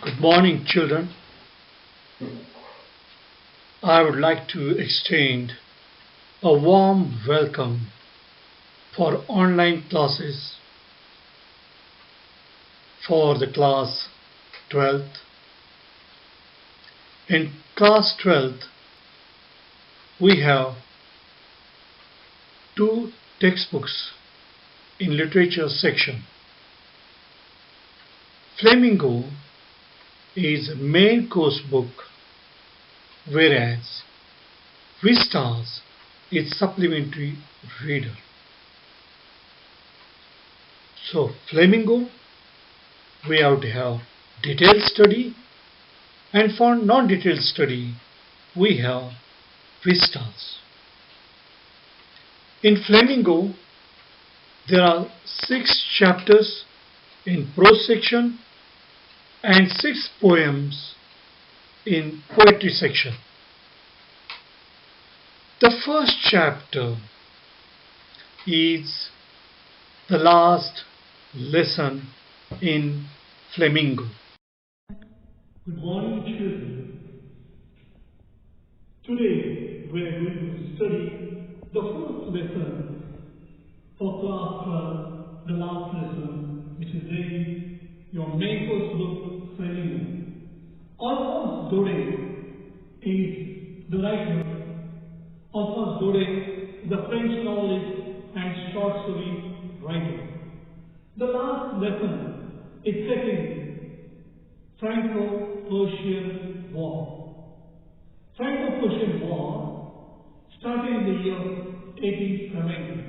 Good morning, children. I would like to extend a warm welcome for online classes for the class 12th. In class 12th, we have two textbooks in literature section. Flamingo is a main course book, whereas Vistas is supplementary reader. So Flamingo, we have to have detailed study, and for non-detailed study, we have Vistas. In Flamingo, there are 6 chapters in prose section and 6 poems in poetry section. The first chapter is the last lesson in Flamingo. Good morning, children. Today we are going to study the first lesson for class 12, the last lesson, which is named your main course book, Flamingo. Alphonse Daudet is the writer. Alphonse Daudet is a French novelist and short story writer. The last lesson is set in Franco-Persian War. Franco-Persian War started in the year 1870.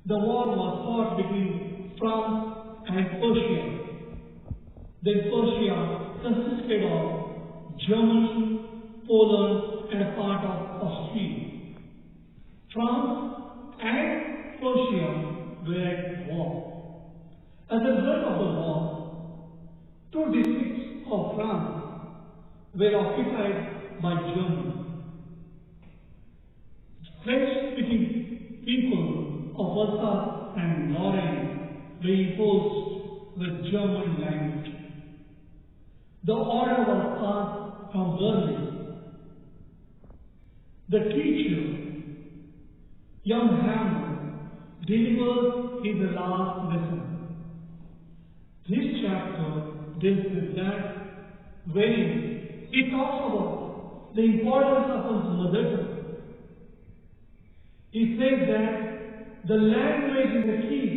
The war was fought between France and Persia. Then Persia consisted of Germany, Poland, and a part of Austria. France and Persia were at war. As a result of the war, 2 districts of France were occupied by Germany. French-speaking people of Alsace and Lorraine were imposed with German language. The order was passed from Berlin. The teacher, young Hammer, delivers his last lesson. This chapter deals with that, wherein he talks about the importance of his mother tongue. He says that the language is the key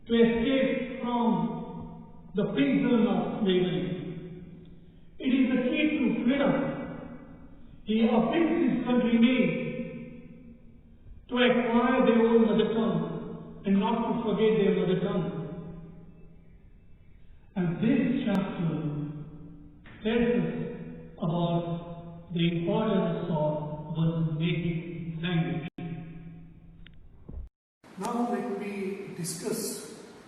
to escape from the prison of slavery. It is the key to freedom. He appeals his countrymen to acquire their own mother tongue and not to forget their mother tongue. And this chapter tells us about the importance of one's native language. Now let me discuss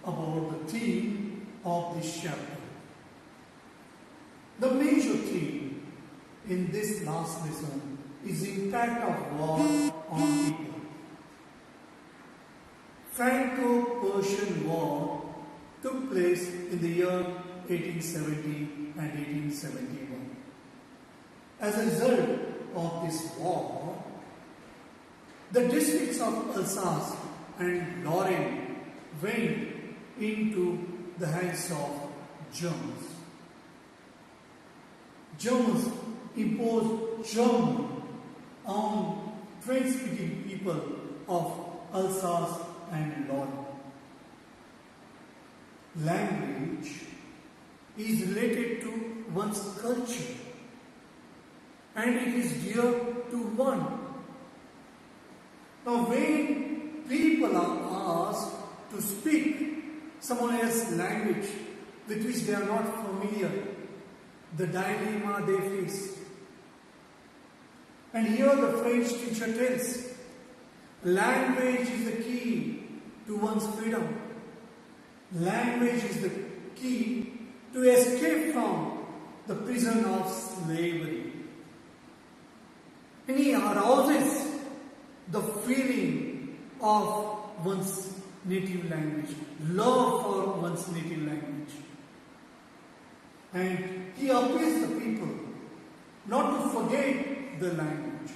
about the theme of this chapter. The major theme in this last lesson is the impact of war on people. Franco-Persian War took place in the year 1870 and 1871. As a result of this war, the districts of Alsace and Lorraine went into the hands of Germans. Germans imposed German on French-speaking people of Alsace and Lorraine. Language is related to one's culture, and it is dear to one. Now, when people are asked to speak someone else's language with which they are not familiar, the dilemma they face. And here the French teacher tells, language is the key to one's freedom. Language is the key to escape from the prison of slavery. And he arouses the feeling of one's native language, love for one's native language. and he appeals the people not to forget the language.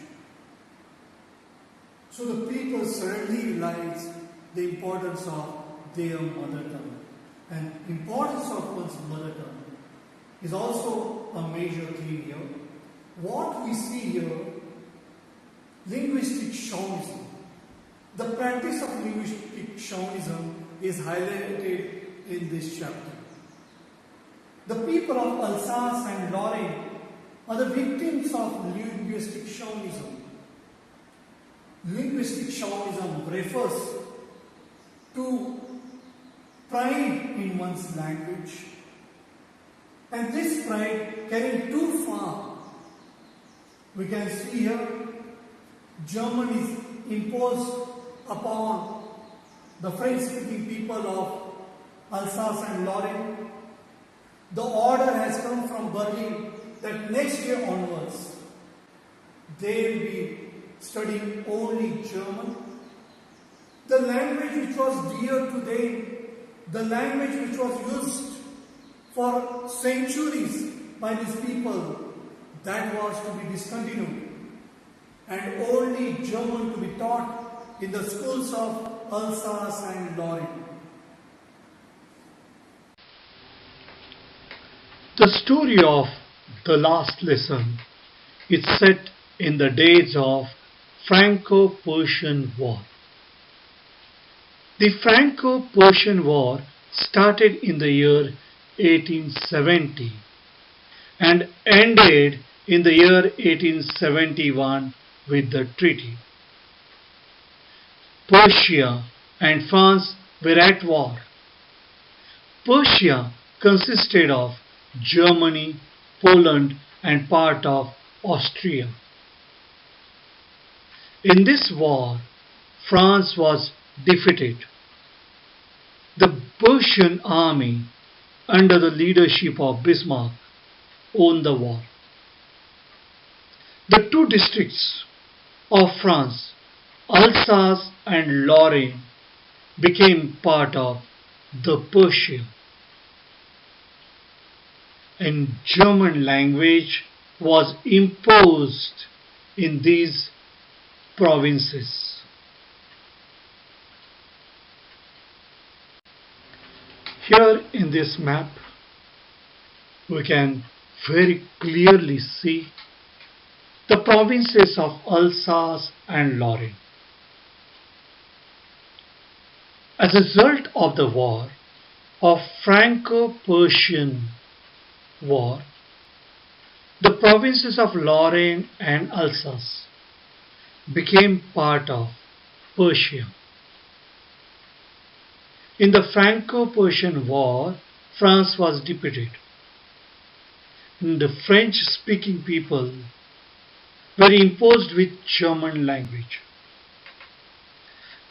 So the people suddenly realize the importance of their mother tongue. And importance of one's mother tongue is also a major theme here. What we see here, linguistic chauvinism. The practice of linguistic chauvinism is highlighted in this chapter. The people of Alsace and Lorraine are the victims of linguistic chauvinism. Linguistic chauvinism refers to pride in one's language, and this pride carried too far. We can see here German is imposed upon the French-speaking people of Alsace and Lorraine. The order has come from Berlin that next year onwards they will be studying only German. The language which was dear to them, the language which was used for centuries by these people, that was to be discontinued, and only German to be taught in the schools of Alsace and Lorraine. The story of the last lesson is set in the days of Franco-Persian War. The Franco-Persian War started in the year 1870 and ended in the year 1871 with the treaty. Persia and France were at war. Persia consisted of Germany, Poland, and part of Austria. In this war, France was defeated. The Persian army, under the leadership of Bismarck, won the war. The two districts of France, Alsace and Lorraine, became part of the Persia. And German language was imposed in these provinces. Here in this map, we can very clearly see the provinces of Alsace and Lorraine. As a result of the war, of Franco-Persian War, the provinces of Lorraine and Alsace became part of Persia. In the Franco-Persian War, France was defeated, and the French-speaking people were imposed with German language.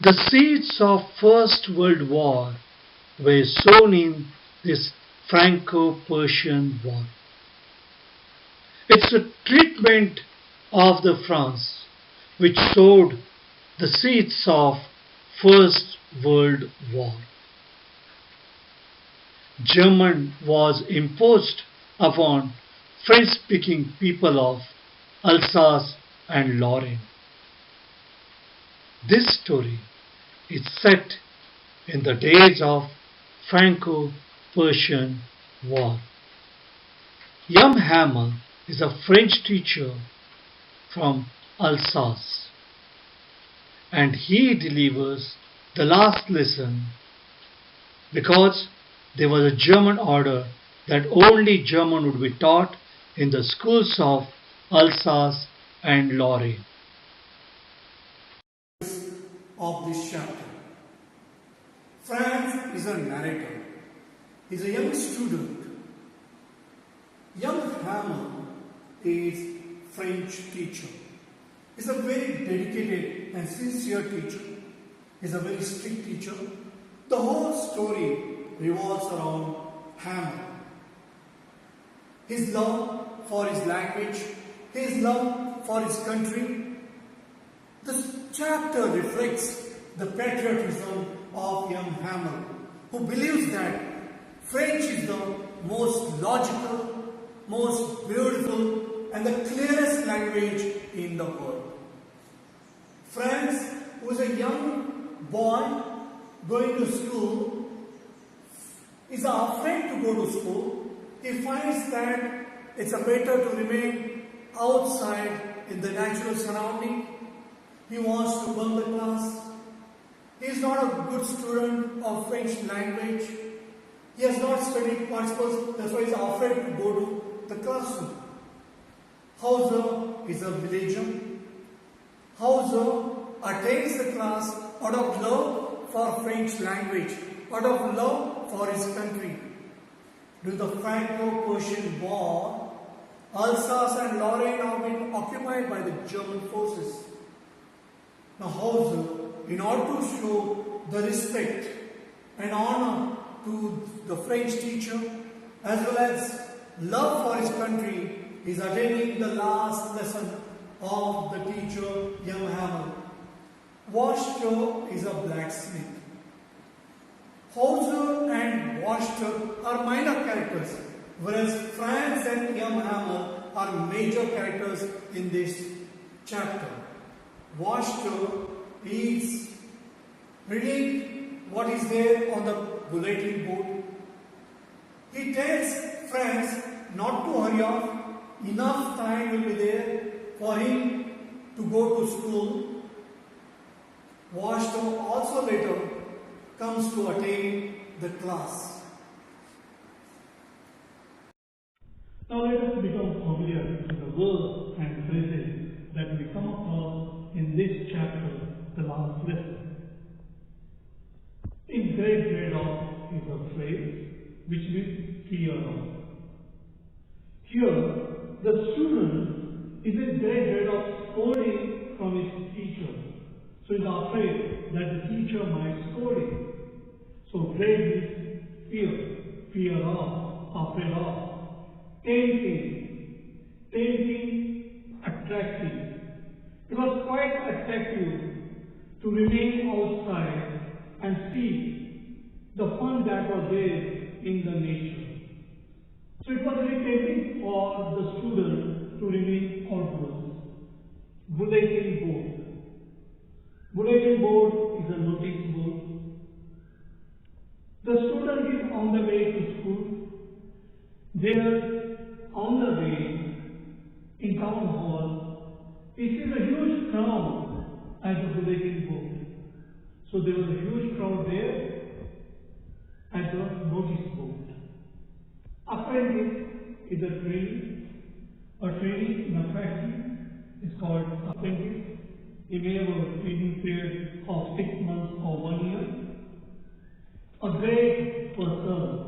The seeds of First World War were sown in this Franco-Persian War. It's a treatment of the France which sowed the seeds of First World War. German was imposed upon French-speaking people of Alsace and Lorraine. This story is set in the days of Franco-Persian War. Young Hamel is a French teacher from Alsace, and he delivers the last lesson because there was a German order that only German would be taught in the schools of Alsace and Lorraine. Of this chapter, Franz is a narrator. He is a young student. Young Hamel is French teacher. He is a very dedicated and sincere teacher. He is a very strict teacher. The whole story revolves around Hamel. His love for his language, his love for his country. This chapter reflects the patriotism of young Hamel, who believes that French is the most most logical, most beautiful, and the clearest language in the world. Friends, who is a young boy going to school, is afraid to go to school. He finds that it's better to remain outside in the natural surrounding. He wants to bunk the class. He is not a good student of French language. He has not studied participles, that's why he is afraid to go to the classroom. Hauser is a villager. Hauser attends the class out of love for French language, out of love for his country. During the Franco-Prussian War, Alsace and Lorraine have been occupied by the German forces. Now Hauser, in order to show the respect and honor to the French teacher as well as love for his country, is attending the last lesson of the teacher, young Hamel. Washter is a blacksmith. Hauser and Washter are minor characters, whereas Franz and young Hamel are major characters in this chapter. Washter is reading what is there on the bulletin board. He tells Franz not to hurry off. Enough time will be there for him to go to school. Washter also later comes to attend the class. Now let us become familiar with the words and phrases that we come across in this chapter, the last lesson. In grade off is a phrase which means fear of. Here, the student is in grade of scolding from his teacher. So he is afraid that the teacher might scold him. So grade is fear of, afraid of. Tempting, attractive. It was quite attractive to remain outside and see the fun that was there in the nature. So it was very tempting for the student to remain outdoors. Bulletin board. Bulletin board is a notice board. The student is on the way to school. There, on the way, in town hall, he sees a huge crowd at the bulletin board. So there was a huge crowd there at the notice board. Apprentice is a trainee. A trainee in a factory is called apprentice. He may have a training period of 6 months or 1 year. A great bustle,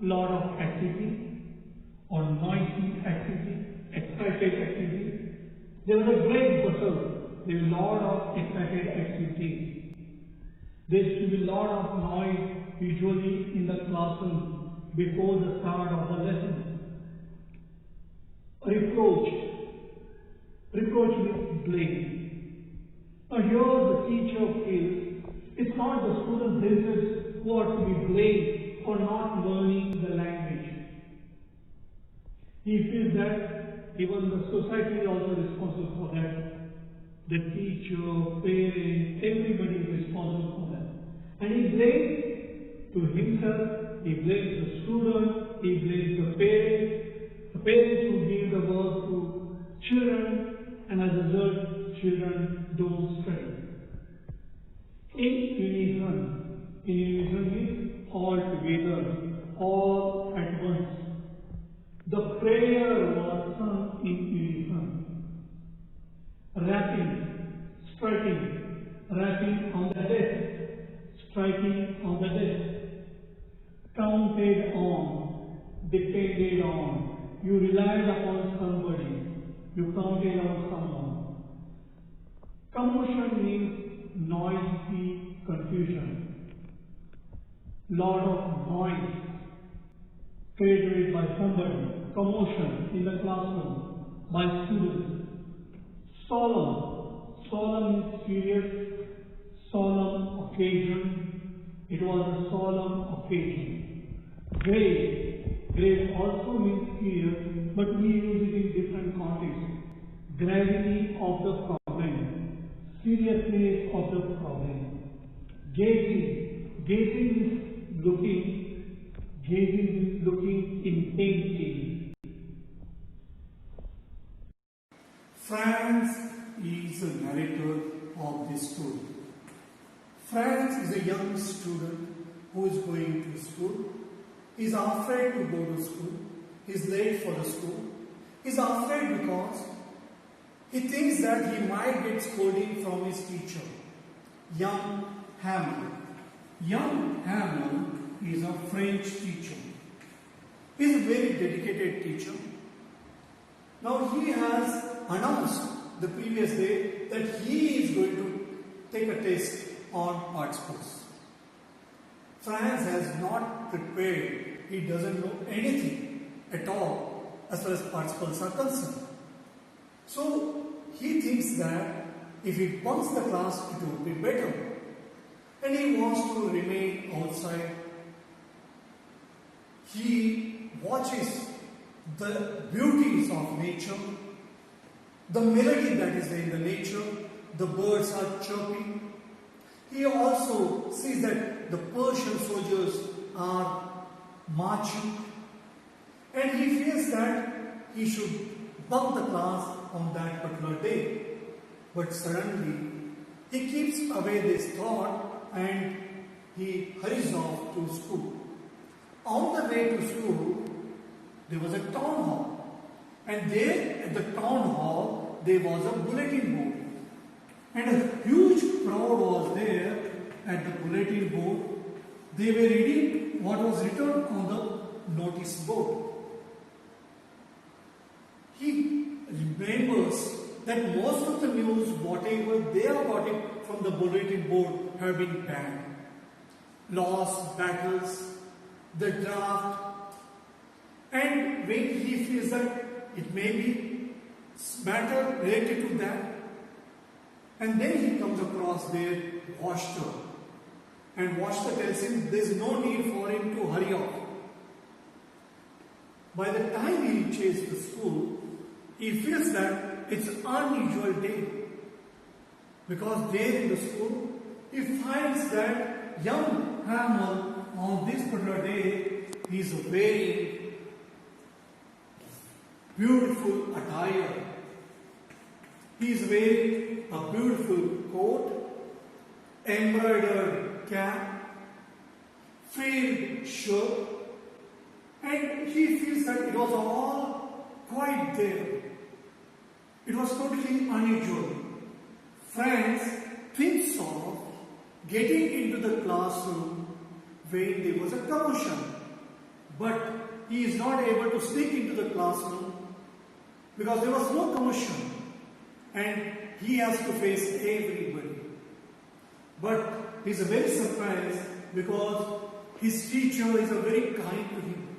lot of activity or noisy activity, excited activity. There was a great bustle. There was a lot of excited activities. There used to be a lot of noise usually in the classroom before the start of the lesson. Reproach means blame. Now here the teacher feels it's not the students themselves who are to be blamed for not learning the language. He feels that even the society is also responsible for that. The teacher, parents, everybody is responsible for that. And he blames to himself, he blames the student, he blames the parents who give the work to children, and as a result, children don't study. In unison means all together, all at once. The prayer was sung in unison. Rapping on the desk, striking on the desk. Counted on, depended on. You relied upon somebody. You counted on someone. Commotion means noisy confusion. Lot of noise created by somebody. Commotion in the classroom by students. Solemn means serious. Solemn occasion. It was a solemn occasion. Grave. Grave also means fear, but we use it in different contexts. Gravity of the problem, seriousness of the problem. Gazing. Gazing is looking. Gazing is looking intently. Franz is a narrator of this story. Franz is a young student who is going to school. He is afraid to go to school. He is late for the school. He is afraid because he thinks that he might get scolding from his teacher, young Hamel. Young Hamel is a French teacher. He is a very dedicated teacher. Now he has announced the previous day that he is going to take a test on participles. Franz has not prepared. He doesn't know anything at all as far as participles are concerned. So he thinks that if he bunks the class, it would be better. And he wants to remain outside. He watches the beauties of nature, the melody that is there in the nature, the birds are chirping. He also sees that the Persian soldiers are marching, and he feels that he should bunk the class on that particular day. But suddenly he keeps away this thought and he hurries off to school. On the way to school, there was a town hall, and there at the town hall there was a bulletin board, and a huge crowd was there at the bulletin board. They were reading what was written on the notice board. He remembers that most of the news, whatever they have got it from the bulletin board, have been banned. Lost battles, the draft, and when he feels that it may be matter related to that, and then he comes across their Washter, and Washter tells him there is no need for him to hurry off. By the time he reaches the school, he feels that it's an unusual day, because there in the school he finds that young Hamel on this particular day is wearing beautiful attire. He is wearing a beautiful coat, embroidered cap, frilled shirt, and he feels that it was all quite there. It was totally unusual. Franz thinks of getting into the classroom when there was a commotion, but he is not able to sneak into the classroom because there was no commotion, and he has to face everybody. But he is very surprised because his teacher is very kind to him,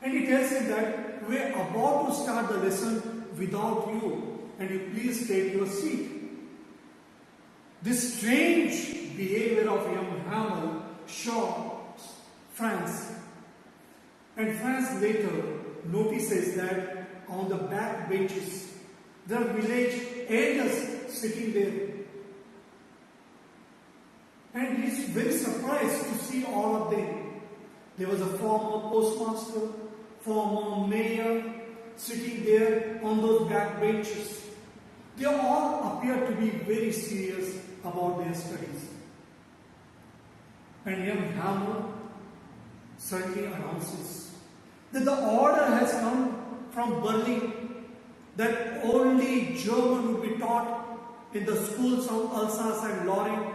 and he tells him that we are about to start the lesson without you, and you please take your seat. This strange behavior of young Hamel shocks Franz, and Franz later notices that on the back benches there are village elders sitting there, and he is very surprised to see all of them. There was a former postmaster, former mayor sitting there on those back benches. They all appear to be very serious about their studies. And young Hamel suddenly announces that the order has come from Berlin that only German would be taught in the schools of Alsace and Lorraine,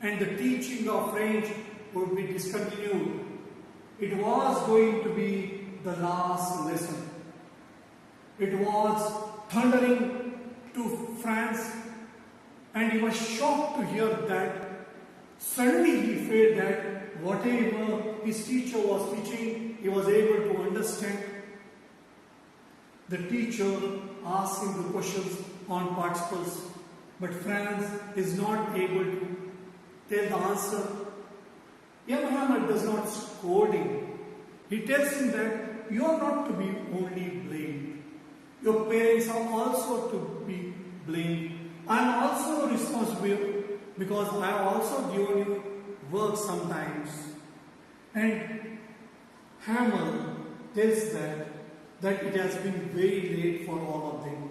and the teaching of French would be discontinued. It was going to be the last lesson. It was thundering to Franz, and he was shocked to hear that. Suddenly he felt that whatever his teacher was teaching, he was able to understand. The teacher asked him the questions on participles, but Franz is not able to tell the answer. Young Hamel does not scold him. He tells him that you are not to be only blamed. Your parents are also to be blamed. I am also responsible because I have also given you work sometimes. And Hammer tells that it has been very late for all of them.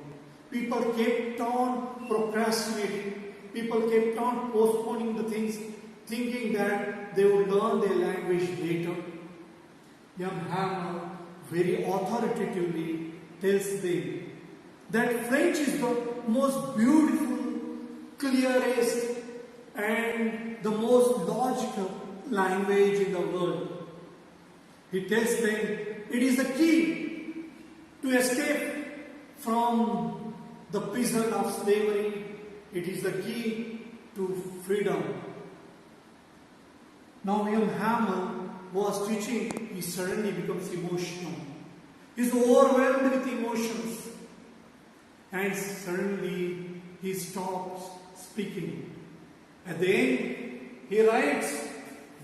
People kept on procrastinating. People kept on postponing the things, thinking that they would learn their language later. Young Hammer very authoritatively tells them that French is the most beautiful, clearest and the most logical language in the world. He tells them it is the key to escape from the prison of slavery. It is the key to freedom. Now William Hammer was teaching, he suddenly becomes emotional. He is overwhelmed with emotions. And suddenly he stops speaking. At the end, he writes,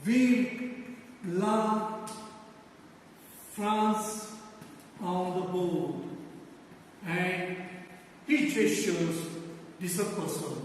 "Vive la France on the board." And he gestures dispersal.